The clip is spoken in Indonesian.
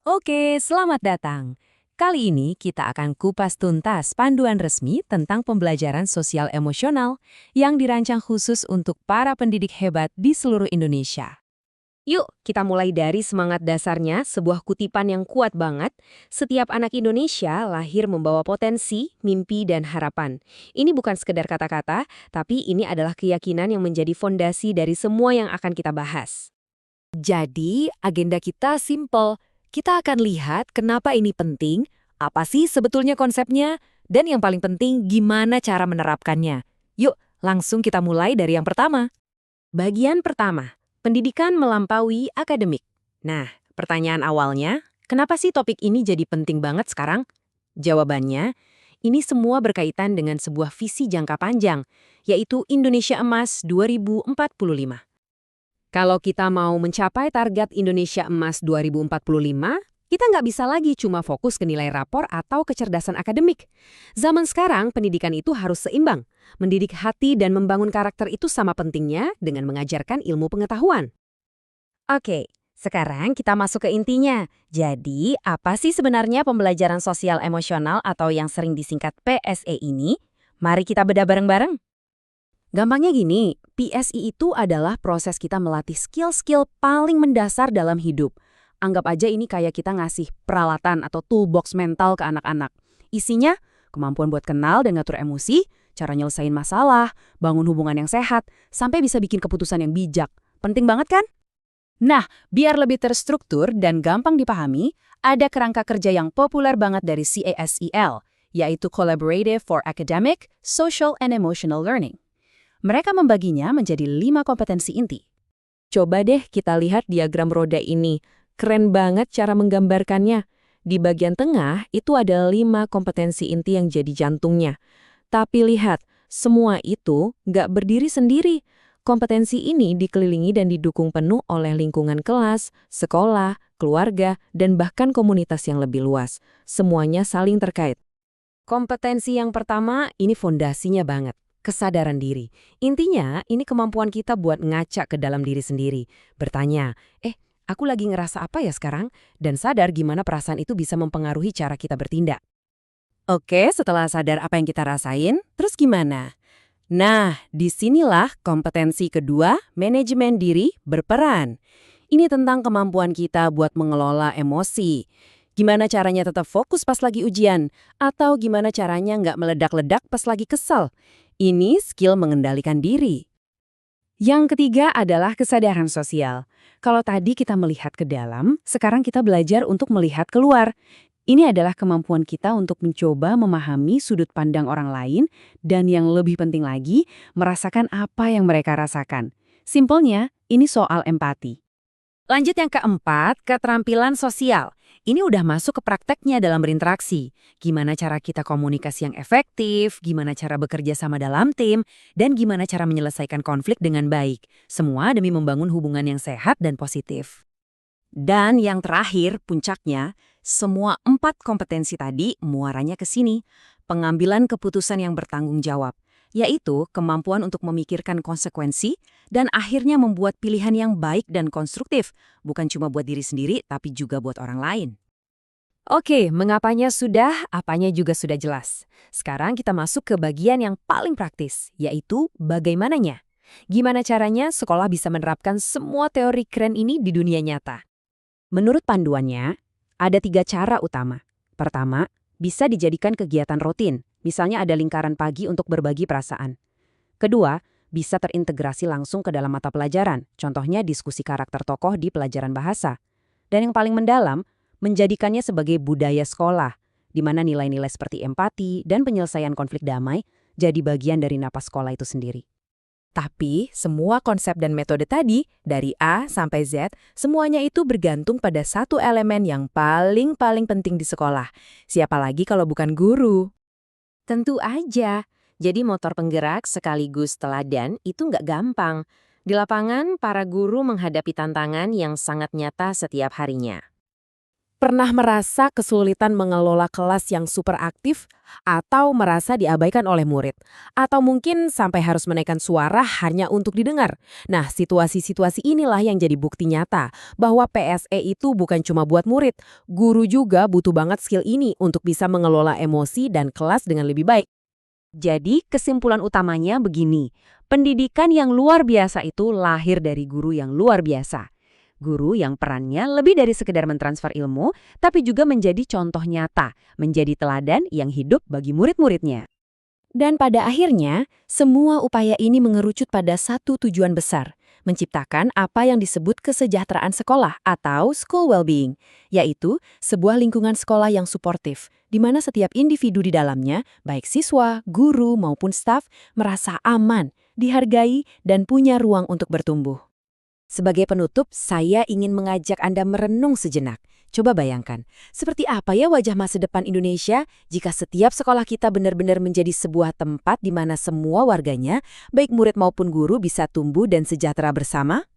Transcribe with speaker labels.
Speaker 1: Oke, selamat datang. Kali ini kita akan kupas tuntas panduan resmi tentang pembelajaran sosial emosional yang dirancang khusus untuk para pendidik hebat di seluruh Indonesia.
Speaker 2: Yuk, kita mulai dari semangat dasarnya, sebuah kutipan yang kuat banget. Setiap anak Indonesia lahir membawa potensi, mimpi, dan harapan. Ini bukan sekedar kata-kata, tapi ini adalah keyakinan yang menjadi fondasi dari semua yang akan kita bahas.
Speaker 1: Jadi, agenda kita simple. Kita akan lihat kenapa ini penting, apa sih sebetulnya konsepnya, dan yang paling penting gimana cara menerapkannya. Yuk, langsung kita mulai dari yang pertama.
Speaker 2: Bagian pertama, pendidikan melampaui akademik. Nah, pertanyaan awalnya, kenapa sih topik ini jadi penting banget sekarang? Jawabannya, ini semua berkaitan dengan sebuah visi jangka panjang, yaitu Indonesia Emas 2045. Kalau kita mau mencapai target Indonesia Emas 2045, kita nggak bisa lagi cuma fokus ke nilai rapor atau kecerdasan akademik. Zaman sekarang, pendidikan itu harus seimbang. Mendidik hati dan membangun karakter itu sama pentingnya dengan mengajarkan ilmu pengetahuan. Oke, sekarang kita masuk ke intinya. Jadi, apa sih sebenarnya pembelajaran sosial emosional atau yang sering disingkat PSE ini? Mari kita bedah bareng-bareng. Gampangnya gini, PSI itu adalah proses kita melatih skill-skill paling mendasar dalam hidup. Anggap aja ini kayak kita ngasih peralatan atau toolbox mental ke anak-anak. Isinya, kemampuan buat kenal dan ngatur emosi, cara nyelesain masalah, bangun hubungan yang sehat, sampai bisa bikin keputusan yang bijak. Penting banget kan? Nah, biar lebih terstruktur dan gampang dipahami, ada kerangka kerja yang populer banget dari CASEL, yaitu Collaborative for Academic, Social, and Emotional Learning. Mereka membaginya menjadi 5 kompetensi inti. Coba deh kita lihat diagram roda ini. Keren banget cara menggambarkannya. Di bagian tengah itu ada 5 kompetensi inti yang jadi jantungnya. Tapi lihat, semua itu nggak berdiri sendiri. Kompetensi ini dikelilingi dan didukung penuh oleh lingkungan kelas, sekolah, keluarga, dan bahkan komunitas yang lebih luas. Semuanya saling terkait. Kompetensi yang pertama, ini fondasinya banget. Kesadaran diri. Intinya, ini kemampuan kita buat ngaca ke dalam diri sendiri. Bertanya, aku lagi ngerasa apa ya sekarang? Dan sadar gimana perasaan itu bisa mempengaruhi cara kita bertindak. Oke, setelah sadar apa yang kita rasain, terus gimana? Nah, disinilah kompetensi kedua, manajemen diri, berperan. Ini tentang kemampuan kita buat mengelola emosi. Gimana caranya tetap fokus pas lagi ujian? Atau gimana caranya nggak meledak-ledak pas lagi kesal? Ini skill mengendalikan diri. Yang ketiga adalah kesadaran sosial. Kalau tadi kita melihat ke dalam, sekarang kita belajar untuk melihat keluar. Ini adalah kemampuan kita untuk mencoba memahami sudut pandang orang lain dan yang lebih penting lagi, merasakan apa yang mereka rasakan. Simpelnya, ini soal empati. Lanjut yang keempat, keterampilan sosial. Ini udah masuk ke prakteknya dalam berinteraksi. Gimana cara kita komunikasi yang efektif, gimana cara bekerja sama dalam tim, dan gimana cara menyelesaikan konflik dengan baik. Semua demi membangun hubungan yang sehat dan positif. Dan yang terakhir, puncaknya, semua 4 kompetensi tadi muaranya ke sini. Pengambilan keputusan yang bertanggung jawab, yaitu kemampuan untuk memikirkan konsekuensi dan akhirnya membuat pilihan yang baik dan konstruktif, bukan cuma buat diri sendiri, tapi juga buat orang lain. Oke, mengapanya sudah, apanya juga sudah jelas. Sekarang kita masuk ke bagian yang paling praktis, yaitu bagaimananya. Gimana caranya sekolah bisa menerapkan semua teori keren ini di dunia nyata? Menurut panduannya, ada 3 cara utama. Pertama, bisa dijadikan kegiatan rutin, misalnya ada lingkaran pagi untuk berbagi perasaan. Kedua, bisa terintegrasi langsung ke dalam mata pelajaran, contohnya diskusi karakter tokoh di pelajaran bahasa. Dan yang paling mendalam, menjadikannya sebagai budaya sekolah, di mana nilai-nilai seperti empati dan penyelesaian konflik damai jadi bagian dari napas sekolah itu sendiri. Tapi, semua konsep dan metode tadi, dari A sampai Z, semuanya itu bergantung pada satu elemen yang paling penting di sekolah. Siapa lagi kalau bukan guru? Tentu aja. Jadi motor penggerak sekaligus teladan itu nggak gampang. Di lapangan, para guru menghadapi tantangan yang sangat nyata setiap harinya. Pernah merasa kesulitan mengelola kelas yang super aktif atau merasa diabaikan oleh murid? Atau mungkin sampai harus menaikkan suara hanya untuk didengar? Nah, situasi-situasi inilah yang jadi bukti nyata bahwa PSE itu bukan cuma buat murid. Guru juga butuh banget skill ini untuk bisa mengelola emosi dan kelas dengan lebih baik.
Speaker 1: Jadi kesimpulan utamanya begini, pendidikan yang luar biasa itu lahir dari guru yang luar biasa. Guru yang perannya lebih dari sekedar mentransfer ilmu, tapi juga menjadi contoh nyata, menjadi teladan yang hidup bagi murid-muridnya.
Speaker 2: Dan pada akhirnya, semua upaya ini mengerucut pada satu tujuan besar, menciptakan apa yang disebut kesejahteraan sekolah atau school well-being, yaitu sebuah lingkungan sekolah yang suportif, di mana setiap individu di dalamnya, baik siswa, guru, maupun staf, merasa aman, dihargai, dan punya ruang untuk bertumbuh. Sebagai penutup, saya ingin mengajak Anda merenung sejenak. Coba bayangkan, seperti apa ya wajah masa depan Indonesia jika setiap sekolah kita benar-benar menjadi sebuah tempat di mana semua warganya, baik murid maupun guru, bisa tumbuh dan sejahtera bersama?